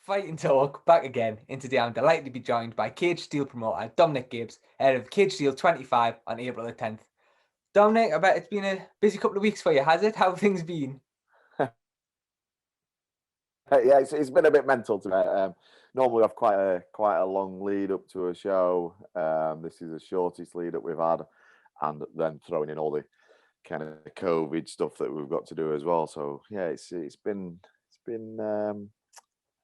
Fighting Talk back again, and today I'm delighted to be joined by Cage Steel promoter Dominic Gibbs, head of Cage Steel 25 on April the 10th. Dominic, I bet it's been a busy couple of weeks for you, has it? How have things been? Yeah, it's been a bit mental today. Normally we have quite a long lead up to a show. This is the shortest lead up we've had, and then throwing in all the kind of COVID stuff that we've got to do as well. So yeah, it's been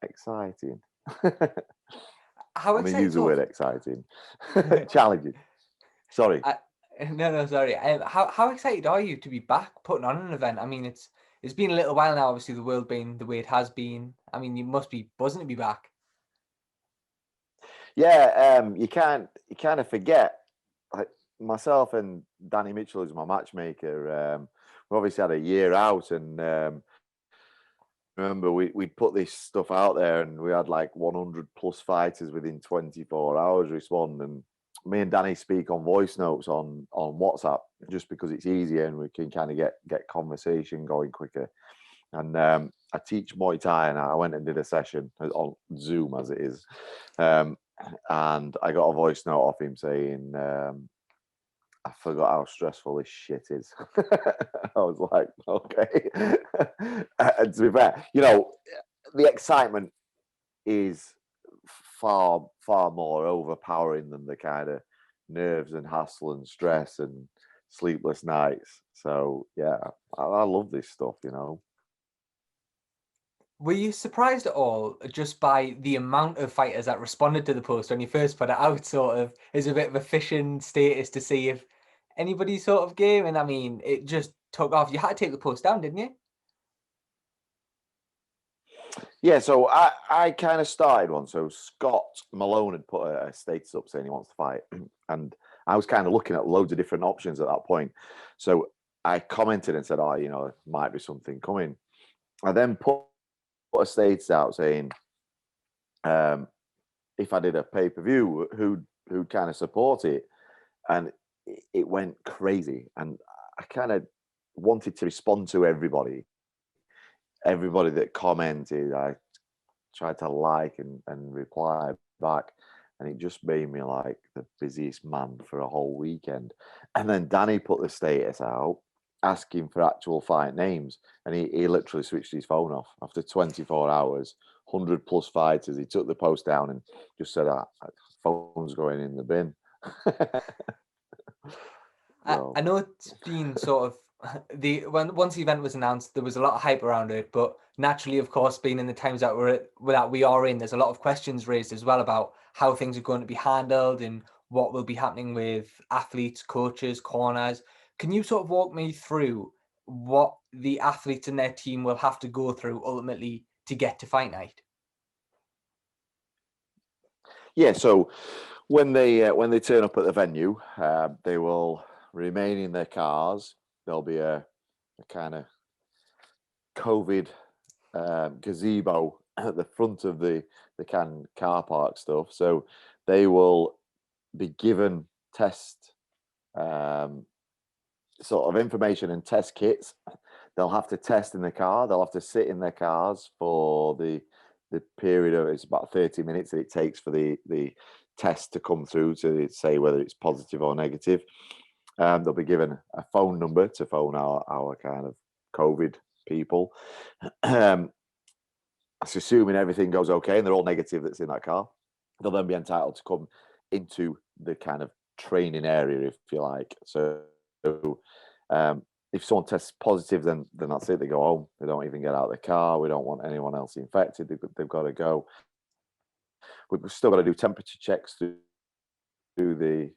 exciting. How I mean, excited? use the word exciting, challenging. Sorry. No, sorry. How excited are you to be back putting on an event? I mean, it's been a little while now. Obviously, the world being the way it has been. I mean, you must be buzzing to be back. Yeah, you kind of forget. Like myself and Danny Mitchell, who's my matchmaker, we obviously had a year out, and remember we put this stuff out there, and we had like 100 plus fighters within 24 hours respond. And me and Danny speak on voice notes on WhatsApp just because it's easier and we can kind of get conversation going quicker. And I teach Muay Thai, and I went and did a session on Zoom as it is. And I got a voice note off him saying, I forgot how stressful this shit is. I was like, okay. And to be fair, the excitement is far more overpowering than the kind of nerves and hassle and stress and sleepless nights. So yeah, I love this stuff, Were you surprised at all just by the amount of fighters that responded to the post when you first put it out, sort of as a bit of a fishing status to see if anybody sort of game? And I mean, it just took off. You had to take the post down, didn't you? Yeah, so I kind of started one. So Scott Malone had put a status up saying he wants to fight. And I was kind of looking at loads of different options at that point. So I commented and said, might be something coming. I then put a status out saying, if I did a pay-per-view, who'd kind of support it. And it went crazy. And I kind of wanted to respond to everybody that commented. I tried to like and reply back, and it just made me like the busiest man for a whole weekend. And then Danny put the status out asking for actual fight names, and he literally switched his phone off after 24 hours, 100 plus fighters. He took the post down and just said, phone's going in the bin. I know it's been sort of once the event was announced, there was a lot of hype around it, but naturally, of course, being in the times that we are in, there's a lot of questions raised as well about how things are going to be handled and what will be happening with athletes, coaches, corners. Can you sort of walk me through what the athletes and their team will have to go through ultimately to get to fight night? Yeah, so when they turn up at the venue, they will remain in their cars. There'll be a kind of COVID gazebo at the front of the car park stuff. So they will be given test sort of information and test kits. They'll have to test in the car. They'll have to sit in their cars for the period of, it's about 30 minutes that it takes for the test to come through to say whether it's positive or negative. They'll be given a phone number to phone our kind of COVID people. Assuming everything goes okay and they're all negative that's in that car, they'll then be entitled to come into the kind of training area, if you like. So if someone tests positive, then that's it. They go home. They don't even get out of the car. We don't want anyone else infected. They've got to go. We've still got to do temperature checks through the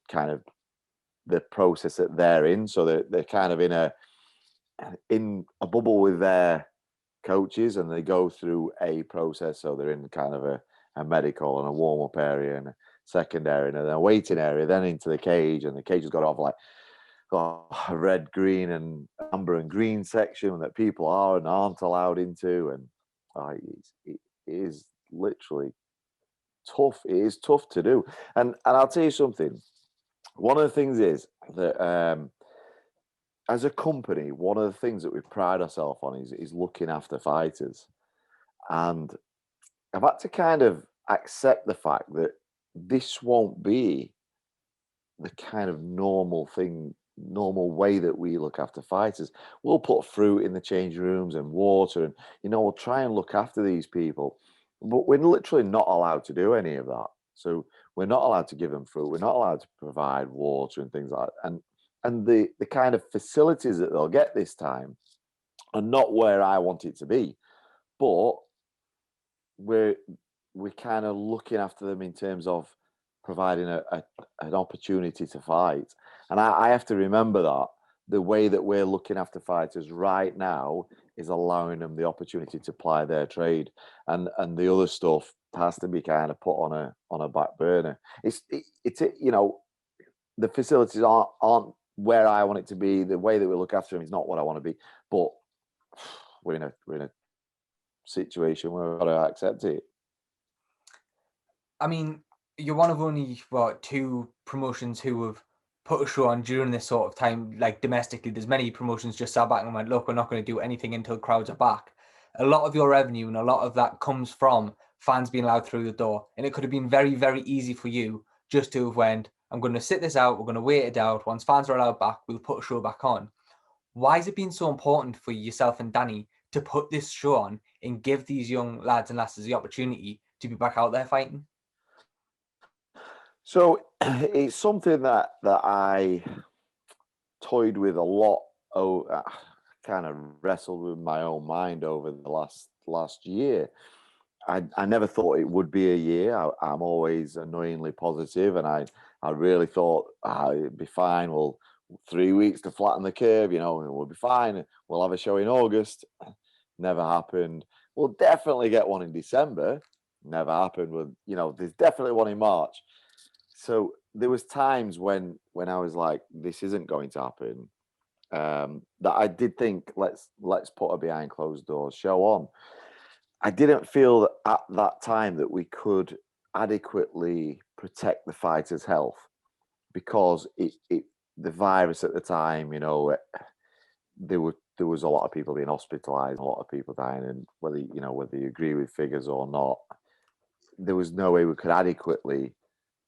kind of the process that they're in. So they're kind of in a bubble with their coaches, and they go through a process. So they're in kind of a medical and a warm-up area and a second area and then a waiting area, then into the cage, and the cage has got to have like a red, green and amber and green section that people are and aren't allowed into. And it is literally tough. It is tough to do. And I'll tell you something. One of the things is that as a company, one of the things that we pride ourselves on is looking after fighters. And I've had to kind of accept the fact that this won't be the kind of normal way that we look after fighters. We'll put fruit in the change rooms and water, and we'll try and look after these people. But we're literally not allowed to do any of that. So we're not allowed to give them fruit. We're not allowed to provide water and things like that. And the kind of facilities that they'll get this time are not where I want it to be. But we're kind of looking after them in terms of providing an opportunity to fight. And I have to remember that the way that we're looking after fighters right now is allowing them the opportunity to ply their trade, and the other stuff has to be kind of put on a back burner. It's the facilities aren't where I want it to be. The way that we look after them is not what I want to be. But we're in a situation where we've got to accept it. I mean, you're one of only two promotions who have put a show on during this sort of time, like domestically. There's many promotions just sat back and went, look, we're not going to do anything until crowds are back. A lot of your revenue and a lot of that comes from fans being allowed through the door. And it could have been very, very easy for you just to have went, I'm going to sit this out. We're going to wait it out. Once fans are allowed back, we'll put a show back on. Why has it been so important for yourself and Danny to put this show on and give these young lads and lasses the opportunity to be back out there fighting? So it's something that I toyed with a lot. Kind of wrestled with my own mind over the last year. I never thought it would be a year. I'm always annoyingly positive, and I really thought it'd be fine. Well, 3 weeks to flatten the curve, we'll be fine. We'll have a show in August. Never happened. We'll definitely get one in December. Never happened. There's definitely one in March. So there was times when I was like, this isn't going to happen. That I did think, let's put a behind closed doors show on. I didn't feel that at that time that we could adequately protect the fighters' health, because the virus at the time, there was a lot of people being hospitalized, a lot of people dying, and whether you agree with figures or not, there was no way we could adequately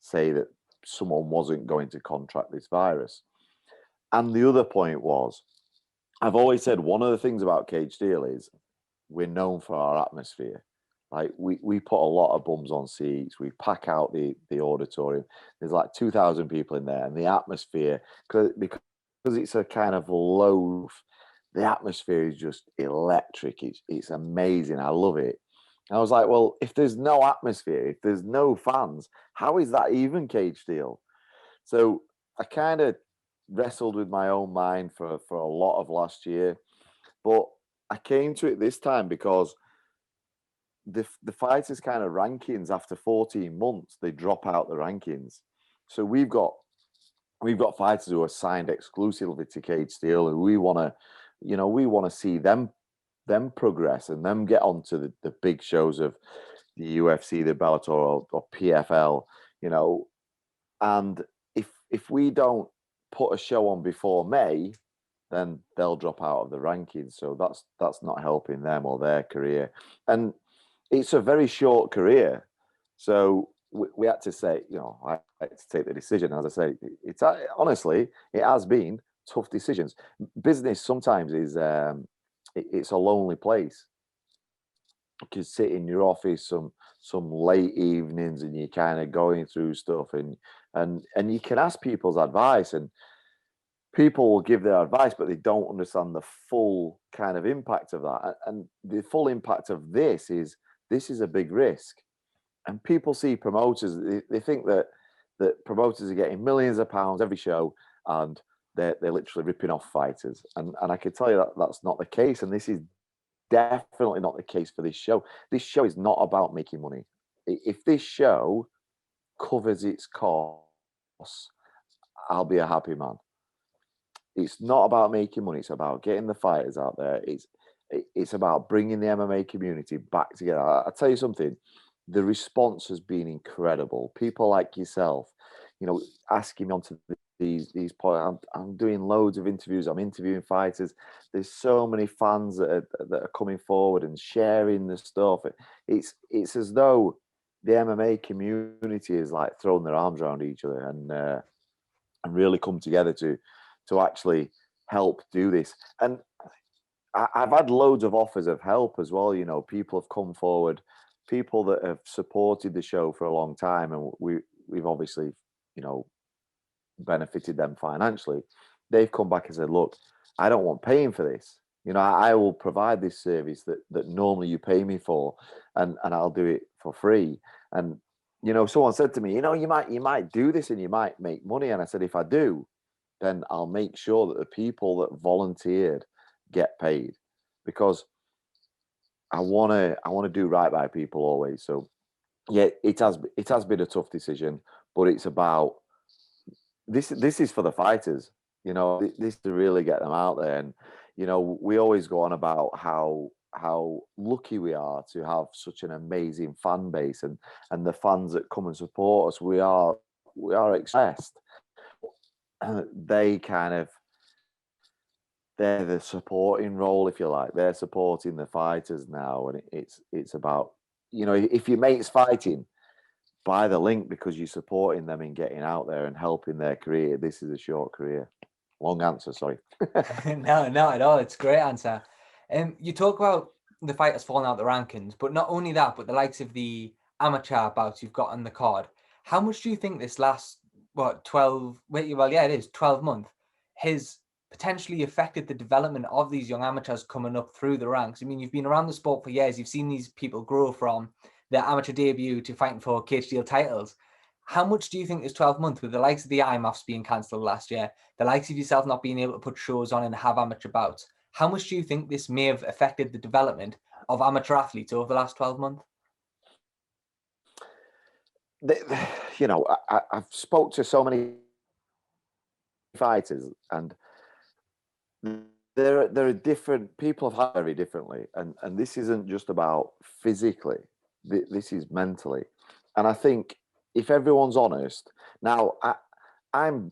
say that someone wasn't going to contract this virus. And the other point was, I've always said one of the things about Cage Steel is we're known for our atmosphere. Like we put a lot of bums on seats. We pack out the auditorium. There's like 2,000 people in there, and the atmosphere, because it's a kind of low, the atmosphere is just electric. It's amazing. I love it. And I was like, well, if there's no atmosphere, if there's no fans, how is that even Cage Steel? So I kind of wrestled with my own mind for a lot of last year, but I came to it this time because the fighters kind of rankings after 14 months, they drop out the rankings. So we've got fighters who are signed exclusively to Cage Steel, who we want to see them progress and them get onto the big shows of the UFC, the Bellator, or PFL, and if we don't put a show on before May, then they'll drop out of the rankings. So that's not helping them or their career. And it's a very short career. So we had to say, I had to take the decision. As I say, it's honestly, it has been tough decisions. Business sometimes is it's a lonely place. You can sit in your office some late evenings, and you're kind of going through stuff, and you can ask people's advice, and people will give their advice, but they don't understand the full kind of impact of that. And the full impact of this is a big risk. And people see promoters, they think that promoters are getting millions of pounds every show, and they're literally ripping off fighters. And I can tell you that that's not the case. And this is definitely not the case for this show. This show is not about making money. If this show covers its costs, I'll be a happy man. It's not about making money. It's about getting the fighters out there. It's about bringing the MMA community back together. I'll tell you something. The response has been incredible. People like yourself, asking me onto these points. I'm doing loads of interviews. I'm interviewing fighters. There's so many fans that are coming forward and sharing the stuff. It's as though the MMA community is like throwing their arms around each other and really come together to actually help do this. And I've had loads of offers of help as well. You know, people have come forward, people that have supported the show for a long time, and we've obviously, you know, benefited them financially. They've come back and said, look, I don't want paying for this. You know, I will provide this service that normally you pay me for, and I'll do it for free. And you know, someone said to me, you know, you might do this and you might make money. And I said, if I do, then I'll make sure that the people that volunteered get paid, because I wanna do right by people always. So yeah, it has been a tough decision, but it's about this is for the fighters. You know, this to really get them out there. And you know, we always go on about how lucky we are to have such an amazing fan base, and the fans that come and support us. We are expressed. They kind of, they're the supporting role, if you like. They're supporting the fighters now, and it's about, you know, if your mate's fighting, buy the link, because you're supporting them in getting out there and helping their career. This is a short career. Long answer, sorry. No, not at all. It's a great answer. You talk about the fighters falling out the rankings, but not only that, but the likes of the amateur bouts you've got on the card. How much do you think this last, 12, well, yeah, it is 12 month, has potentially affected the development of these young amateurs coming up through the ranks? I mean, you've been around the sport for years. You've seen these people grow from their amateur debut to fighting for cage steel titles. How much do you think this 12 months, with the likes of the IMAFs being cancelled last year, the likes of yourself not being able to put shows on and have amateur bouts, how much do you think this may have affected the development of amateur athletes over the last 12 months? You know, I've spoke to so many fighters, and there are different people have had very differently, and this isn't just about physically. This is mentally, and I think if everyone's honest, now I'm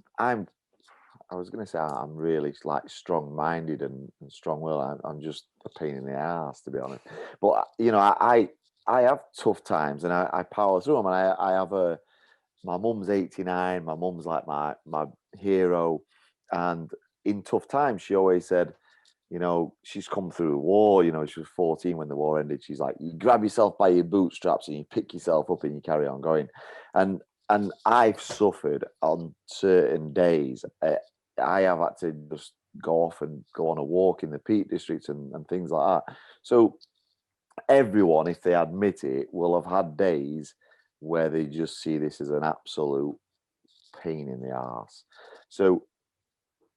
I was going to say I'm really like strong-minded and strong-willed. I'm just a pain in the ass, to be honest. But you know, I have tough times, and I power through them. And I have my mum's 89. My mum's like my hero, and in tough times, she always said, you know, she's come through a war. You know, she was 14 when the war ended. She's like, you grab yourself by your bootstraps and you pick yourself up and you carry on going. And I've suffered on certain days. I have had to just go off and go on a walk in the Peak District and things like that. So everyone, if they admit it, will have had days where they just see this as an absolute pain in the arse. So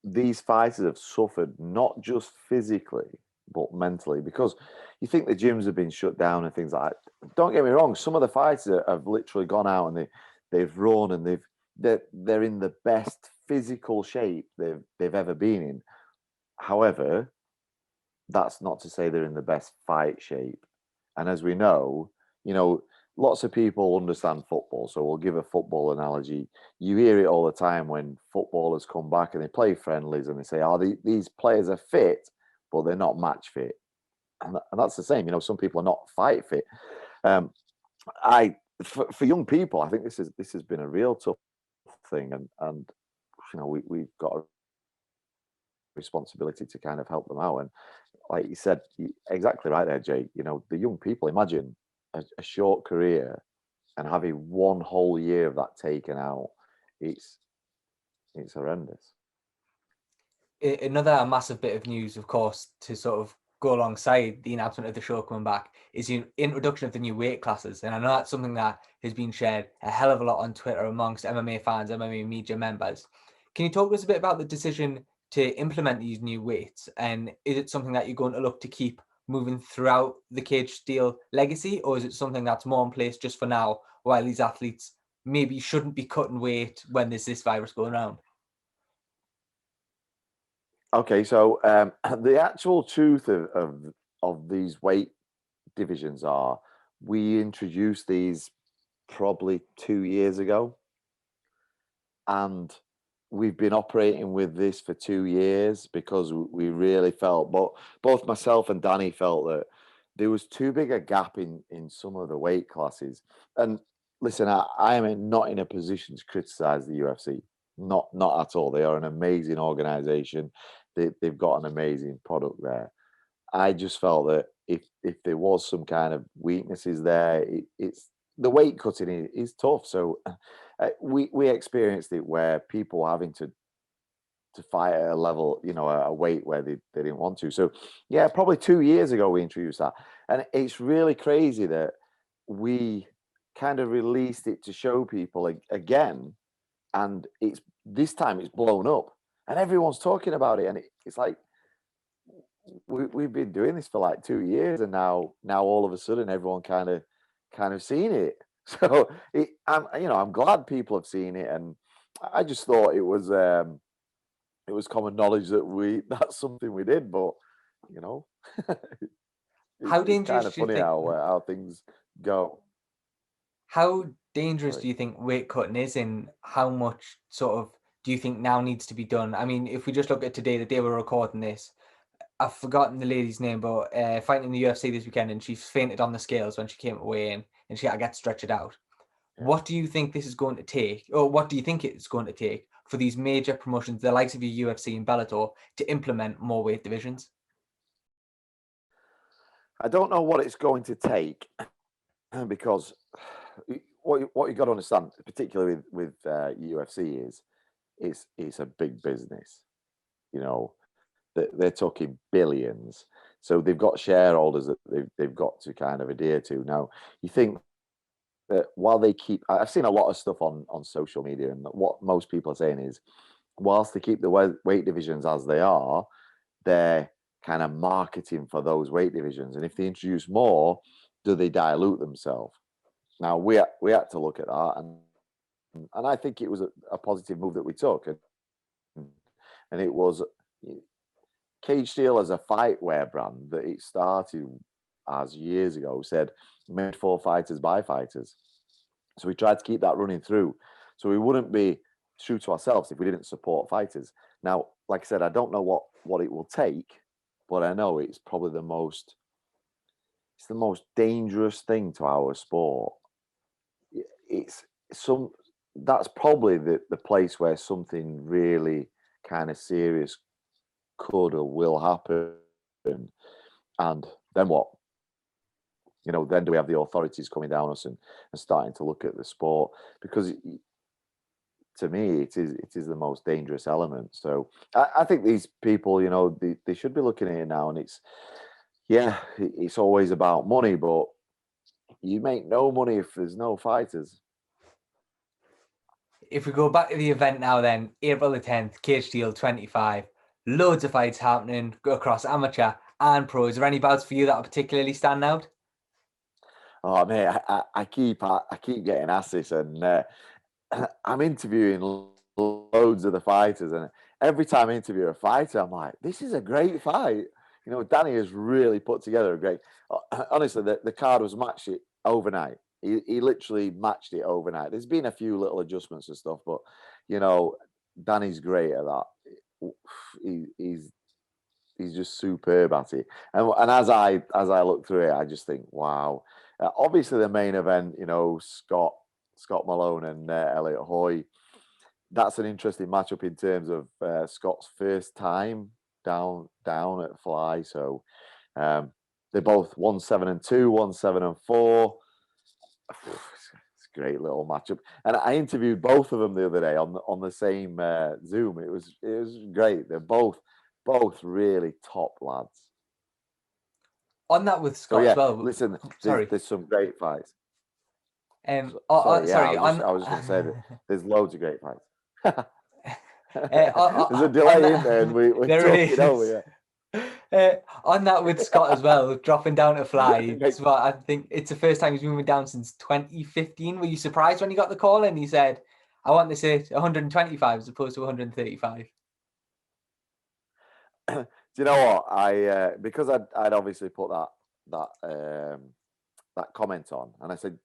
these fighters have suffered not just physically but mentally, because you think the gyms have been shut down and things like that. Don't get me wrong, some of the fighters have literally gone out and they've run, and they're in the best physical shape they've ever been in. However, that's not to say they're in the best fight shape. And as we know, you know, lots of people understand football, so we'll give a football analogy. You hear it all the time when footballers come back and they play friendlies and they say, "Oh, these players are fit, but they're not match fit," and that's the same. You know, some people are not fight fit. Um, for young people, I think this has been a real tough thing, and you know, we've got a responsibility to kind of help them out. And like you said, exactly right there, Jake. You know, the young people, imagine a short career and having one whole year of that taken out. It's horrendous. Another massive bit of news, of course, to sort of go alongside the announcement of the show coming back, is the introduction of the new weight classes. And I know that's something that has been shared a hell of a lot on Twitter amongst MMA fans, MMA media members. Can you talk to us a bit about the decision to implement these new weights? And is it something that you're going to look to keep moving throughout the cage steel legacy, or is it something that's more in place just for now, while these athletes maybe shouldn't be cutting weight when there's this virus going around? Okay, so the actual truth of these weight divisions are, we introduced these probably 2 years ago, and we've been operating with this for 2 years because we really felt, but both myself and Danny felt that there was too big a gap in some of the weight classes. And listen, I am not in a position to criticize the UFC. Not at all. They are an amazing organization. They've got an amazing product there. I just felt that if there was some kind of weaknesses there, it's the weight cutting is tough. So we experienced it where people were having to fight at a level, a weight where they didn't want to. So yeah, probably 2 years ago we introduced that, and it's really crazy that we kind of released it to show people again, and it's this time it's blown up, and everyone's talking about it, and it's like we've been doing this for like 2 years, and now all of a sudden everyone kind of seen it. So I'm glad people have seen it, and I just thought it was common knowledge that that's something we did, but you know, How it's kind dangerous of do you funny think? how things go. How dangerous Sorry. do you think weight cutting is, and how much sort of do you think now needs to be done? I mean, if we just look at today, the day we're recording this, I've forgotten the lady's name, but fighting in the UFC this weekend, and she fainted on the scales when she came away, and she had to get stretched out. Yeah. What do you think this is going to take, or what do you think it's going to take for these major promotions, the likes of your UFC and Bellator, to implement more weight divisions? I don't know what it's going to take because what you got to understand, particularly with UFC, is it's a big business. You know, they're talking billions, so they've got shareholders that they've got to kind of adhere to. Now, you think that while they keep, I've seen a lot of stuff on social media, and what most people are saying is, whilst they keep the weight divisions as they are, they're kind of marketing for those weight divisions, and if they introduce more, do they dilute themselves? Now we had to look at that, and I think it was a positive move that we took, and it was Cage Steel as a fightwear brand that it started as years ago said made for fighters by fighters. So we tried to keep that running through, so we wouldn't be true to ourselves if we didn't support fighters. Now, like I said, I don't know what it will take, but I know it's probably it's the most dangerous thing to our sport. It's some That's probably the place where something really kind of serious could or will happen. And then what? Then do we have the authorities coming down us and starting to look at the sport? Because to me, it is the most dangerous element. So I think these people, they should be looking at it now, and it's always about money, but you make no money if there's no fighters. If we go back to the event now, then April the 10th, Cage Steel 25, loads of fights happening across amateur and pro. Is there any bouts for you that are particularly stand out? Oh man, I keep getting asked this, and I'm interviewing loads of the fighters, and every time I interview a fighter, I'm like, this is a great fight. Danny has really put together a great. Honestly, the card was matched it overnight. He literally matched it overnight. There's been a few little adjustments and stuff, but Danny's great at that. He's just superb at it. And as I look through it, I just think, wow. Obviously, the main event, Scott Malone and Elliot Hoy. That's an interesting matchup in terms of Scott's first time down at Fly. So they're both 1-7-2, 1-7-4. It's a great little matchup. And I interviewed both of them the other day on the same Zoom. It was great. They're both really top lads. On that with So Scott yeah, as well. listen, Sorry. there's some great fights. Sorry. I was just going to say that there's loads of great fights. There's a On delay in there, and we're there talking it over is. here. On that with Scott as well, dropping down to Fly. It I think it's the first time he's moving down since 2015. Were you surprised when he got the call and he said, I want this at 125 as opposed to 135? Do you know what? Because I'd obviously put that comment on, and I said,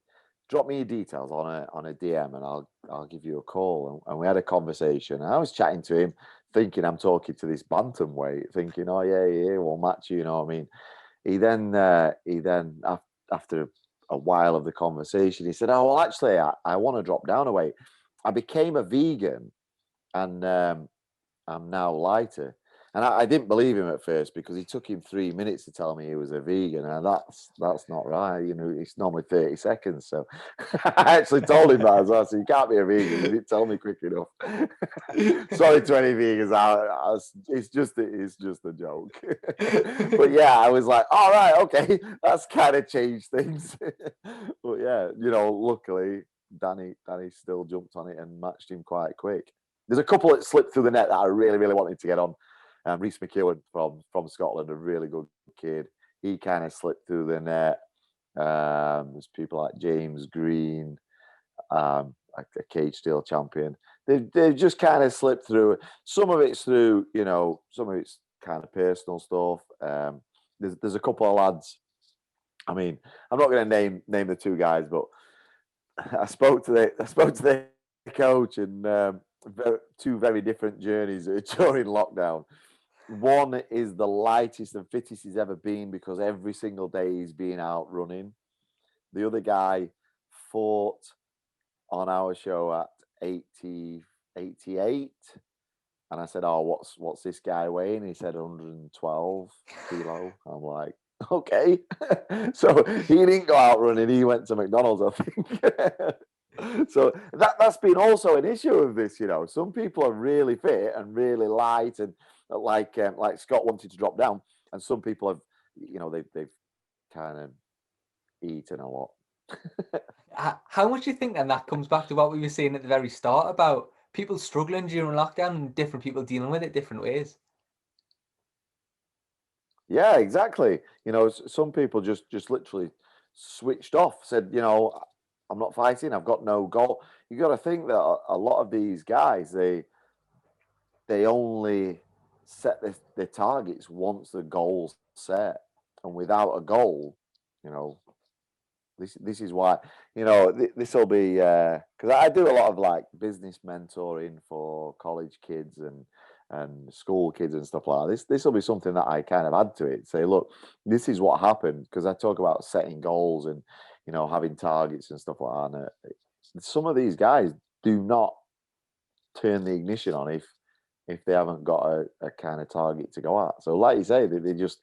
drop me your details on a DM, and I'll give you a call." And we had a conversation. And I was chatting to him, thinking I'm talking to this bantamweight, thinking, "Oh yeah, we'll match you." You know what I mean? He then after a while of the conversation, he said, "Oh well, actually, I want to drop down a weight. I became a vegan, and I'm now lighter." And I didn't believe him at first, because he took him 3 minutes to tell me he was a vegan, and that's not right. You know, it's normally 30 seconds. So I actually told him that as well. So you can't be a vegan. You didn't tell me quick enough. Sorry to any vegans out. It's just a joke. But yeah, I was like, all right, okay, that's kind of changed things. But yeah, you know, luckily Danny still jumped on it and matched him quite quick. There's a couple that slipped through the net that I really, really wanted to get on. Reese McEwen from Scotland, a really good kid. He kind of slipped through the net. There's people like James Green, like a cage steel champion. They've just kind of slipped through. Some of it's through, you know, some of it's kind of personal stuff. There's a couple of lads. I mean, I'm not going to name the two guys, but I spoke to the coach, and two very different journeys during lockdown. One is the lightest and fittest he's ever been, because every single day he's been out running. The other guy fought on our show at 88. And I said, "Oh, what's this guy weighing?" He said 112 kilo. I'm like, okay. So he didn't go out running. He went to McDonald's, I think. So that's been also an issue of this. You know, some people are really fit and really light, and like Scott wanted to drop down, and some people have, you know, they've kind of eaten a lot. How much do you think then that comes back to what we were saying at the very start about people struggling during lockdown and different people dealing with it different ways? Yeah, exactly. You know, some people just literally switched off, said, you know, "I'm not fighting. I've got no goal." You got to think that a lot of these guys, they only set their targets once the goal's set, and without a goal, you know, this is why, you know, this will be, because I do a lot of like business mentoring for college kids and school kids and stuff like that. This will be something that I kind of add to it. Say, look, this is what happened, because I talk about setting goals and, you know, having targets and stuff like that. And some of these guys do not turn the ignition on if they haven't got a kind of target to go at. So, like you say, they just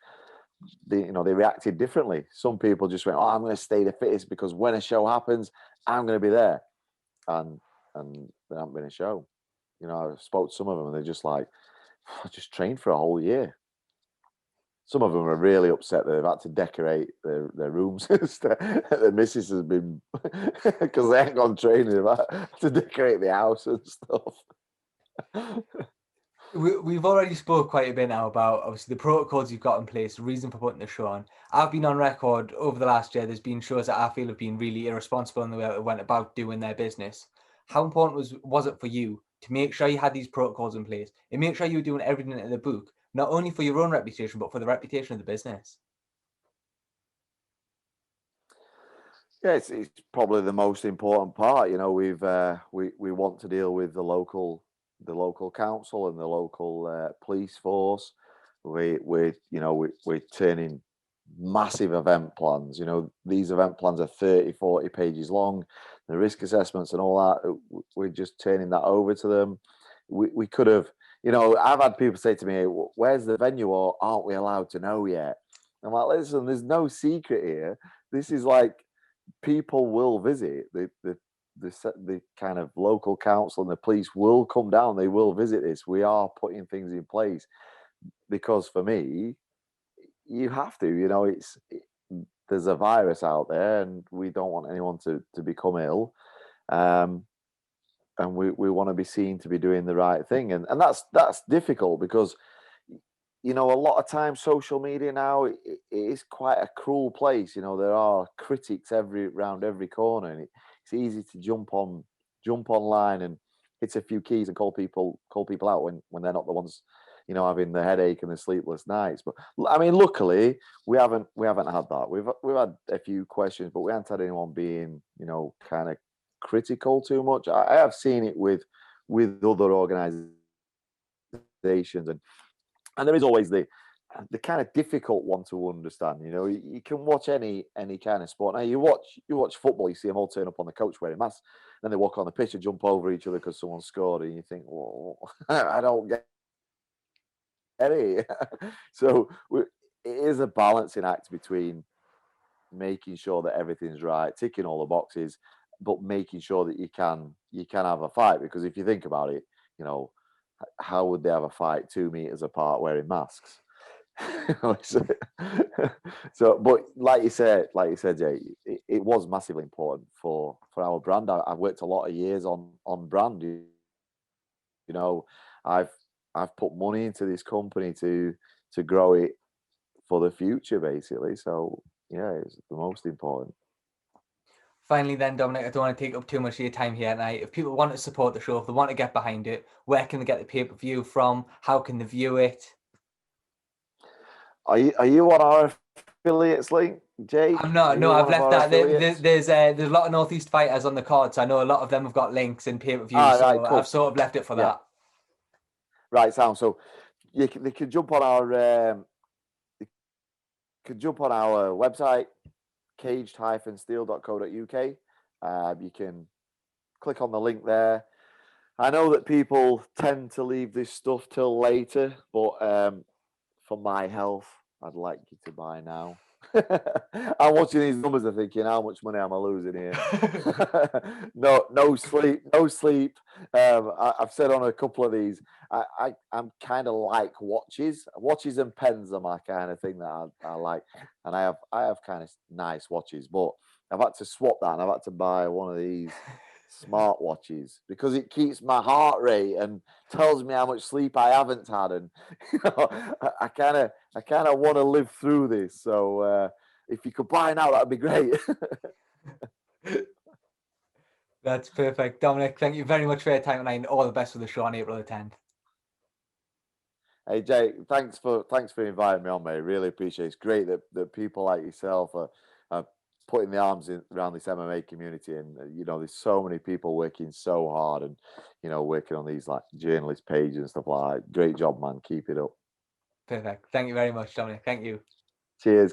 you know, they reacted differently. Some people just went, "Oh, I'm going to stay the fittest because when a show happens, I'm going to be there," and there hasn't been a show. You know, I spoke to some of them, and they're just like, "I just trained for a whole year." Some of them are really upset that they've had to decorate their rooms. The missus has been, because they ain't gone training, they've had to decorate the house and stuff. We've already spoke quite a bit now about obviously the protocols you've got in place, the reason for putting the show on. I've been on record over the last year. There's been shows that I feel have been really irresponsible in the way they went about doing their business. How important was it for you to make sure you had these protocols in place and make sure you were doing everything in the book, not only for your own reputation but for the reputation of the business? Yeah, it's probably the most important part. You know, we want to deal with the local council and the local police force. We're turning massive event plans. You know, these event plans are 30, 40 pages long. The risk assessments and all that, we're just turning that over to them. We could have, you know, I've had people say to me, "Where's the venue?" Or, "Aren't we allowed to know yet?" I'm like, listen, there's no secret here. This is like, people will visit the kind of local council, and the police will come down. They will visit this. We are putting things in place because, for me, you have to. You know, there's a virus out there, and we don't want anyone to become ill. And we want to be seen to be doing the right thing, and that's difficult because, you know, a lot of times social media now, it is quite a cruel place. You know, there are critics around every corner, and it's easy to jump online and hit a few keys and call people out when they're not the ones you know, having the headache and the sleepless nights. But I mean, luckily we haven't had that. We've had a few questions, but we haven't had anyone being, you know, kind of critical too much. I have seen it with other organizations, and there is always the kind of difficult one to understand. You know, you can watch any kind of sport. Now you watch football, you see them all turn up on the coach wearing masks, then they walk on the pitch and jump over each other because someone scored, and you think, well, I don't get it. So it is a balancing act between making sure that everything's right, ticking all the boxes, but making sure that you can have a fight. Because if you think about it, you know, how would they have a fight 2 meters apart wearing masks? So, but like you said, Jay, it was massively important for our brand. I've worked a lot of years on brand. You know, I've put money into this company to grow it for the future, basically. So yeah, it's the most important. Finally then, Dominic, I don't want to take up too much of your time here tonight. If people want to support the show, if they want to get behind it, where can they get the pay-per-view from? How can they view it? Are you on our affiliates link, Jake? I'm not. No, I've left that. There's a lot of Northeast fighters on the card, so I know a lot of them have got links in pay-per-view. Right, so cool. I've sort of left it for that. Right, Sam. So they can jump on our website, caged-steel.co.uk. You can click on the link there. I know that people tend to leave this stuff till later, but for my health, I'd like you to buy now. I'm watching these numbers and thinking, how much money am I losing here? no sleep. I've said on a couple of these, I'm kind of like watches and pens are my kind of thing that I like, and I have kind of nice watches, but I've had to swap that and I've had to buy one of these smart watches because it keeps my heart rate and tells me how much sleep I haven't had, and you know, I kind of want to live through this. So if you could buy now, that'd be great. That's perfect, Dominic. Thank you very much for your time tonight, and all the best for the show on April the 10th. Hey Jay, thanks for inviting me on, mate. Really appreciate it. It's great that people like yourself are putting the arms around this MMA community, and you know, there's so many people working so hard, and you know, working on these like journalist pages and stuff like that. Great job, man. Keep it up. Perfect. Thank you very much, Dominic. Thank you. Cheers.